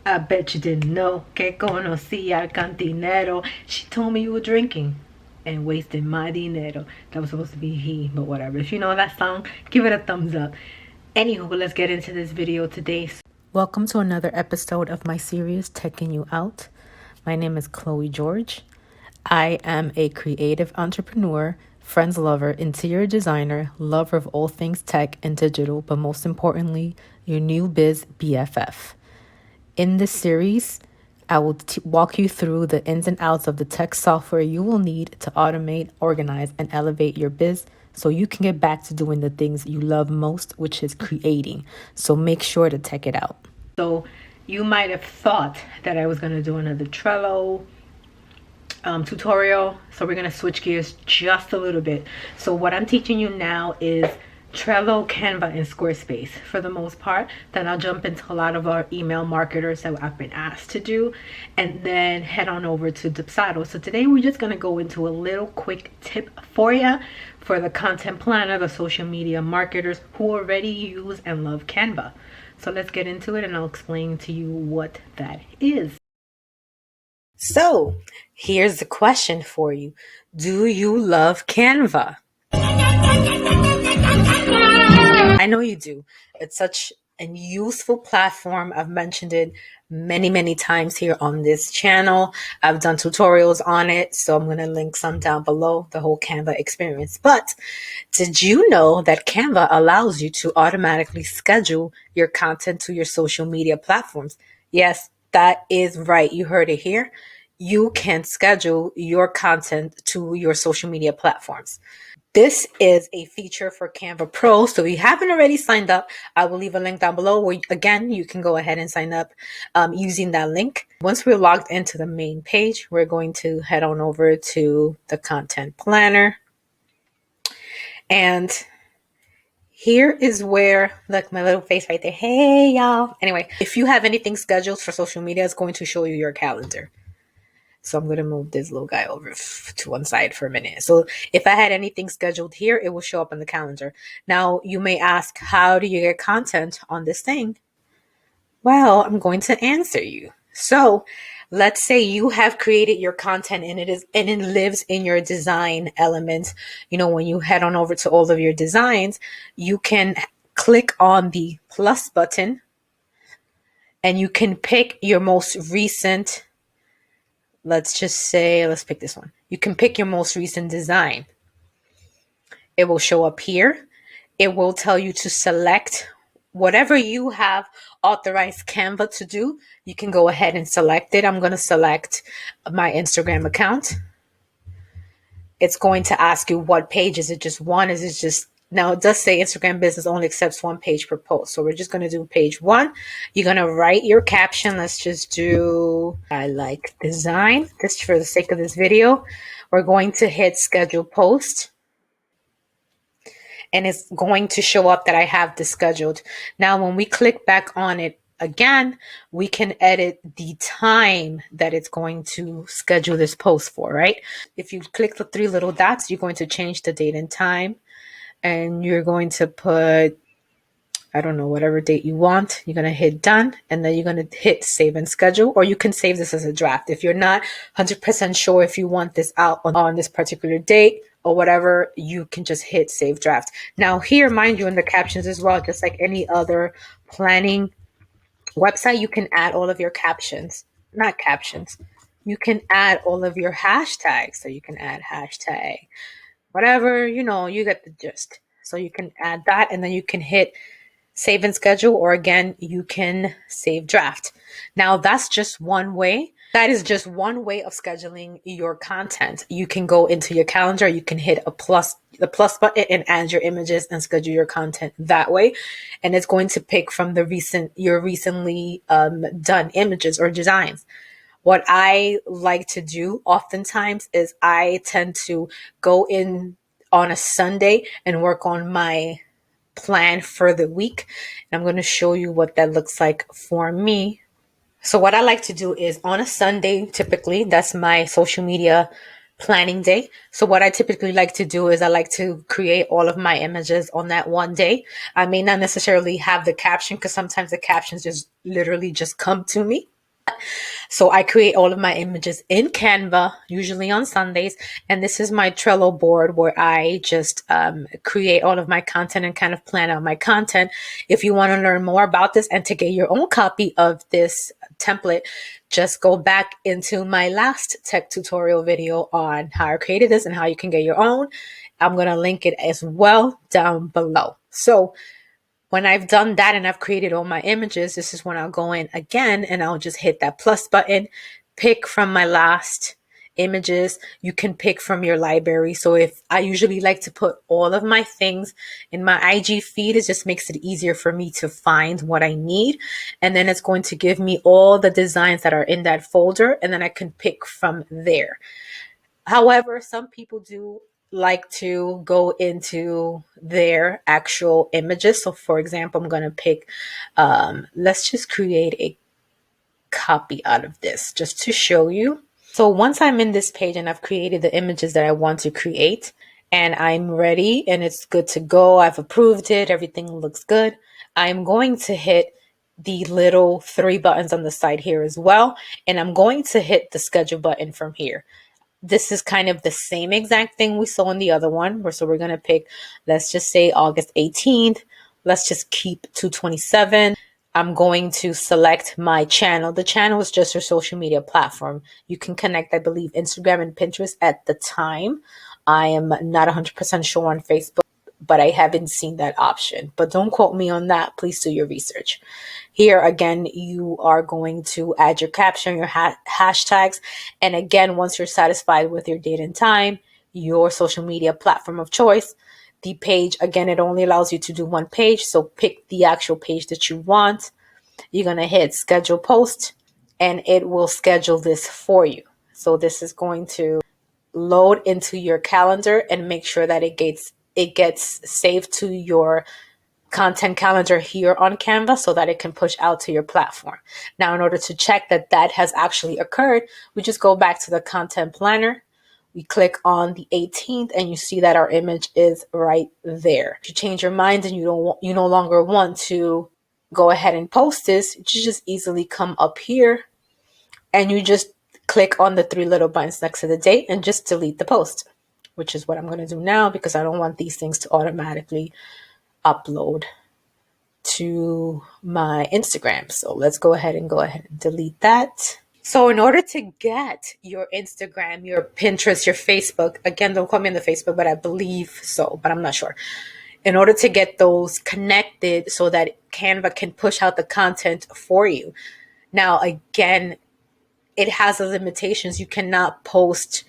I bet you didn't know que conocí al cantinero. She told me you were drinking and wasting my dinero. That was supposed to be he, but whatever. If you know that song, give it a thumbs up. Anywho, let's get into this video today. Welcome to another episode of my series, Teching You Out. My name is Khloé George. I am a creative entrepreneur, friends lover, interior designer, lover of all things tech and digital, but most importantly, your new biz BFF. In this series, I will walk you through the ins and outs of the tech software you will need to automate, organize, and elevate your biz so you can get back to doing the things you love most, which is creating. So make sure to check it out. So you might have thought that I was going to do another Trello tutorial. So we're going to switch gears just a little bit. So what I'm teaching you now is Trello, Canva, and Squarespace for the most part. Then I'll jump into a lot of our email marketers that I've been asked to do, and then head on over to Dipsado. So today we're just going to go into a little quick tip for you for the content planner, the social media marketers who already use and love Canva. So let's get into it and I'll explain to you what that is. So here's the question for you. Do you love Canva? I know you do. It's such a useful platform. I've mentioned it many times here on this channel. I've done tutorials on it, so I'm going to link some down below, the whole Canva experience. But did you know that Canva allows you to automatically schedule your content to your social media platforms? Yes, that is right. You heard it here. You can schedule your content to your social media platforms. This is a feature for Canva Pro. So if you haven't already signed up, I will leave a link down below where, again, you can go ahead and sign up using that link. Once we're logged into the main page, we're going to head on over to the content planner. And here is where, look, my little face right there. Hey, y'all. Anyway, if you have anything scheduled for social media, it's going to show you your calendar. So I'm going to move this little guy over to one side for a minute. So if I had anything scheduled here, it will show up on the calendar. Now, you may ask, how do you get content on this thing? Well, I'm going to answer you. So let's say you have created your content and it lives in your design elements. You know, when you head on over to all of your designs, you can click on the plus button and you can pick your most recent. Let's pick this one. You can pick your most recent design. It will show up here. It will tell you to select whatever you have authorized Canva to do. You can go ahead and select it. I'm going to select my Instagram account. It's going to ask you what page. Is it just one? Is it just... Now, it does say Instagram business only accepts one page per post. So we're just going to do page one. You're going to write your caption. Let's just do, I like design. Just for the sake of this video, we're going to hit schedule post. And it's going to show up that I have this scheduled. Now, when we click back on it again, we can edit the time that it's going to schedule this post for, right? If you click the three little dots, you're going to change the date and time. And you're going to put, I don't know, whatever date you want. You're going to hit done, and then you're going to hit save and schedule, or you can save this as a draft. If you're not 100% sure if you want this out on this particular date or whatever, you can just hit save draft. Now here, mind you, in the captions as well, just like any other planning website, you can add all of your captions, not captions. You can add all of your hashtags. So you can add hashtag whatever, you know, you get the gist. So you can add that, and then you can hit save and schedule, or again, you can save draft. Now that's just one way. That is just one way of scheduling your content. You can go into your calendar, you can hit the plus button and add your images and schedule your content that way. And it's going to pick from your recently done images or designs. What I like to do oftentimes is I tend to go in on a Sunday and work on my plan for the week. And I'm going to show you what that looks like for me. So what I like to do is on a Sunday, typically, that's my social media planning day. So what I typically like to do is I like to create all of my images on that one day. I may not necessarily have the caption because sometimes the captions just literally just come to me. So I create all of my images in Canva, usually on Sundays. And this is my Trello board where I just create all of my content and kind of plan out my content. If you want to learn more about this and to get your own copy of this template, just go back into my last tech tutorial video on how I created this and how you can get your own. I'm going to link it as well down below. So when I've done that and I've created all my images, this is when I'll go in again and I'll just hit that plus button, pick from my last images. You can pick from your library. So if I usually like to put all of my things in my IG feed, it just makes it easier for me to find what I need. And then it's going to give me all the designs that are in that folder, and then I can pick from there. However, some people do like to go into their actual images. So for example, I'm going to pick, let's just create a copy out of this just to show you. So once I'm in this page and I've created the images that I want to create and I'm ready and it's good to go, I've approved it, everything looks good, I'm going to hit the little 3 buttons on the side here as well. And I'm going to hit the schedule button from here. This is kind of the same exact thing we saw in the other one. So we're going to pick, let's just say August 18th. Let's just keep 227. I'm going to select my channel. The channel is just your social media platform. You can connect, I believe, Instagram and Pinterest at the time. I am not 100% sure on Facebook, but I haven't seen that option. But don't quote me on that. Please do your research. Here again, you are going to add your caption, your hashtags. And again, once you're satisfied with your date and time, your social media platform of choice, the page, again, it only allows you to do one page. So pick the actual page that you want. You're going to hit schedule post and it will schedule this for you. So this is going to load into your calendar and make sure that it gets saved to your content calendar here on Canva so that it can push out to your platform. Now, in order to check that that has actually occurred, we just go back to the content planner. We click on the 18th and you see that our image is right there. If you change your mind and you no longer want to go ahead and post this, you just easily come up here and you just click on the 3 little buttons next to the date and just delete the post, which is what I'm going to do now because I don't want these things to automatically upload to my Instagram. So let's go ahead and delete that. So in order to get your Instagram, your Pinterest, your Facebook, again, don't call me on the Facebook, but I believe so, but I'm not sure. In order to get those connected so that Canva can push out the content for you. Now, again, it has the limitations. You cannot post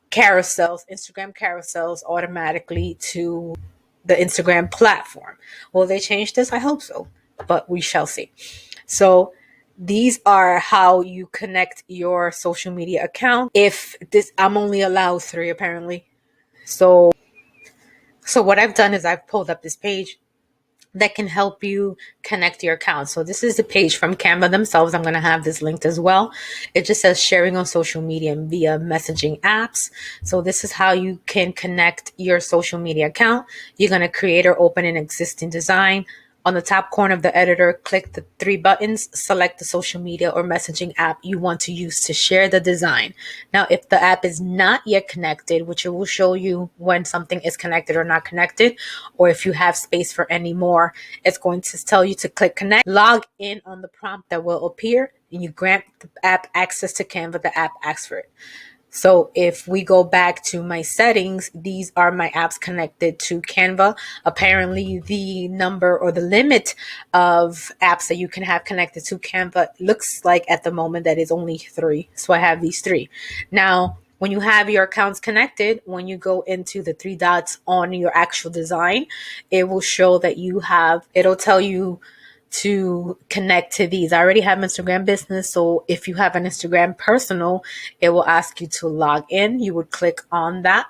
carousels, Instagram carousels automatically to the Instagram platform. Will they change this? I hope so, but we shall see. So these are how you connect your social media account. If this, I'm only allowed 3 apparently. So what I've done is I've pulled up this page that can help you connect your account. So this is the page from Canva themselves. I'm going to have this linked as well. It just says sharing on social media via messaging apps. So this is how you can connect your social media account. You're going to create or open an existing design. On the top corner of the editor, click the 3 buttons, select the social media or messaging app you want to use to share the design. Now, if the app is not yet connected, which it will show you when something is connected or not connected, or if you have space for any more, it's going to tell you to click connect, log in on the prompt that will appear, and you grant the app access to Canva, the app asks for it. So if we go back to my settings, these are my apps connected to Canva. Apparently the number or the limit of apps that you can have connected to Canva looks like at the moment that is only 3. So I have these 3. Now, when you have your accounts connected, when you go into the 3 dots on your actual design, it will show that it'll tell you to connect to these. I already have Instagram business. So if you have an Instagram personal, it will ask you to log in. You would click on that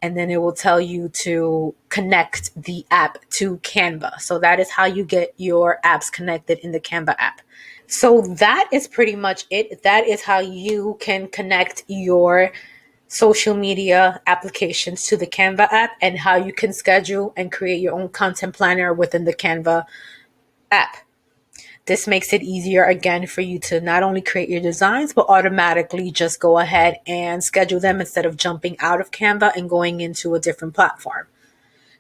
and then it will tell you to connect the app to Canva. So that is how you get your apps connected in the Canva app. So that is pretty much it. That is how you can connect your social media applications to the Canva app and how you can schedule and create your own content planner within the Canva app. This makes it easier again for you to not only create your designs, but automatically just go ahead and schedule them instead of jumping out of Canva and going into a different platform.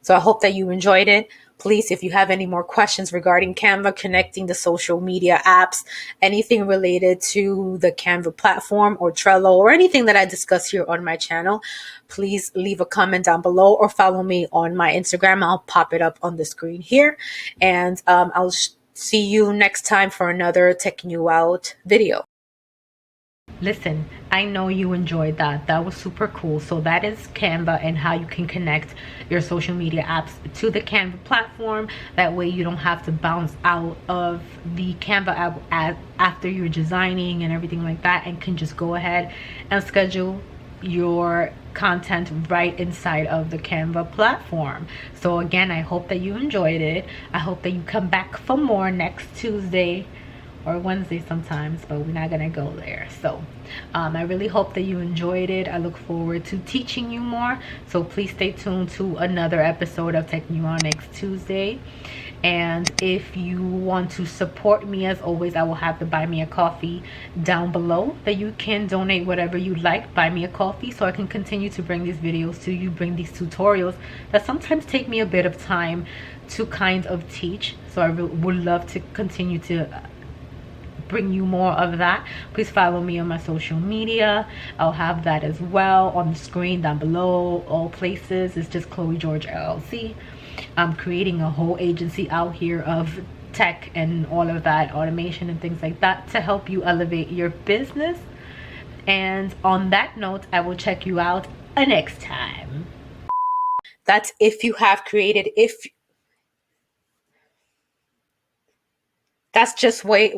So I hope that you enjoyed it. Please, if you have any more questions regarding Canva, connecting the social media apps, anything related to the Canva platform or Trello or anything that I discuss here on my channel, please leave a comment down below or follow me on my Instagram. I'll pop it up on the screen here. And I'll see you next time for another Taking You Out video. Listen, I know you enjoyed that. That was super cool. So that is Canva and how you can connect your social media apps to the Canva platform. That way you don't have to bounce out of the Canva app after you're designing and everything like that, and can just go ahead and schedule your content right inside of the Canva platform. So again, I hope that you enjoyed it. I hope that you come back for more next Tuesday or Wednesday sometimes, but we're not gonna go there. So I really hope that you enjoyed it. I look forward to teaching you more, so please stay tuned to another episode of Taking You On next Tuesday. And if you want to support me, as always, I will have the Buy Me a Coffee down below that you can donate whatever you like. Buy me a coffee so I can continue to bring these videos to you, bring these tutorials that sometimes take me a bit of time to kind of teach. So I would love to continue to bring you more of that. Please follow me on my social media. I'll have that as well on the screen down below. All places. It's just Khloé George LLC. I'm creating a whole agency out here of tech and all of that, automation and things like that, to help you elevate your business. And on that note, I will check you out next time. That's if you have created, that's just wait